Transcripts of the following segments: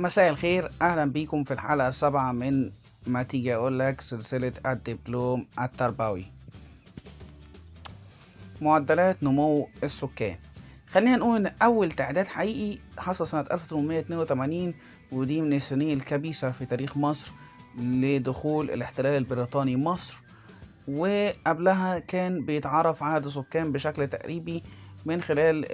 مساء الخير، أهلا بيكم في الحلقة السابعة من ما تيجي أقولك سلسلة الدبلوم التربوي. معدلات نمو السكان. خلينا نقول إن أول تعداد حقيقي حصل سنة 1882، ودي من السنين الكبيسة في تاريخ مصر لدخول الاحتلال البريطاني مصر، وقبلها كان بيتعرف عدد السكان بشكل تقريبي من خلال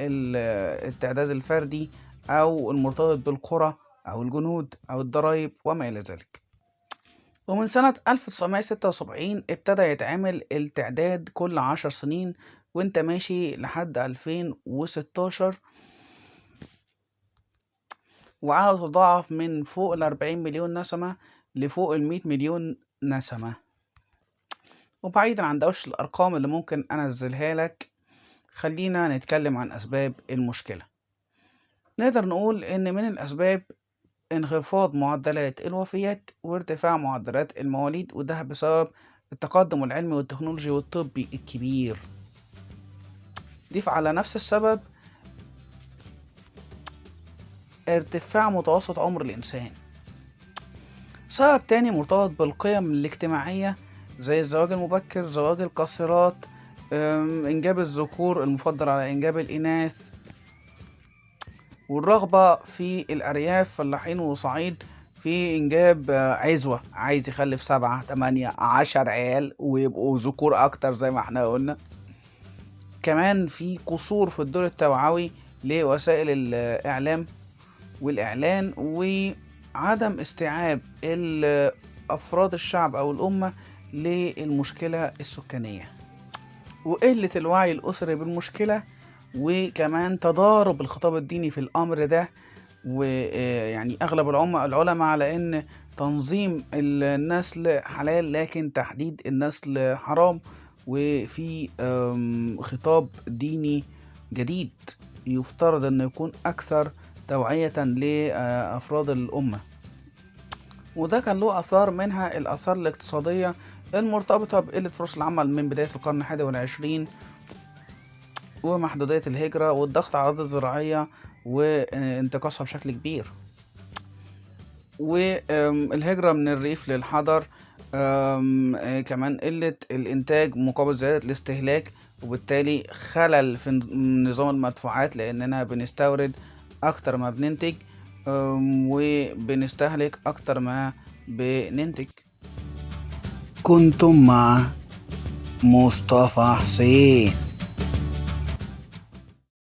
التعداد الفردي أو المرتبط بالقرى أو الجنود أو الضرايب وما إلى ذلك. ومن سنة 1976 ابتدى يتعمل التعداد كل 10 سنين وانت ماشي لحد 2016، وعدد تضاعف من فوق 40 مليون نسمة لفوق 100 مليون نسمة. وبعيدا عن دوشة الأرقام اللي ممكن أنزلها لك، خلينا نتكلم عن أسباب المشكلة. نقدر نقول إن من الأسباب انخفاض معدلات الوفيات وارتفاع معدلات المواليد، وده بسبب التقدم العلمي والتكنولوجي والطبي الكبير. ضيف على نفس السبب ارتفاع متوسط عمر الإنسان. سبب تاني مرتبط بالقيم الاجتماعية زي الزواج المبكر، زواج القاصرات، إنجاب الذكور المفضل على إنجاب الإناث، والرغبة في الأرياف فلاحين وصعيد في إنجاب عزوة، عايز يخلف 7 8 10 عيال ويبقوا ذكور أكتر زي ما احنا قلنا. كمان في قصور في الدور التوعوي لوسائل الإعلام والإعلان، وعدم استيعاب أفراد الشعب أو الأمة للمشكلة السكانية، وقلة الوعي الأسري بالمشكلة، وكمان تضارب الخطاب الديني في الأمر ده. ويعني أغلب العلماء على أن تنظيم النسل حلال لكن تحديد النسل حرام، وفي خطاب ديني جديد يفترض أن يكون أكثر توعية لأفراد الأمة. وده كان له آثار، منها الآثار الاقتصادية المرتبطة بقلة فرص العمل من بداية القرن 21 ومحدودية الهجرة والضغط على الأرض الزراعية وانتقاصها بشكل كبير، والهجرة من الريف للحضر، كمان قلة الإنتاج مقابل زيادة الاستهلاك، وبالتالي خلل في نظام المدفوعات لأننا بنستورد أكتر ما بننتج وبنستهلك أكتر ما بننتج. كنتم مع مصطفى حسين.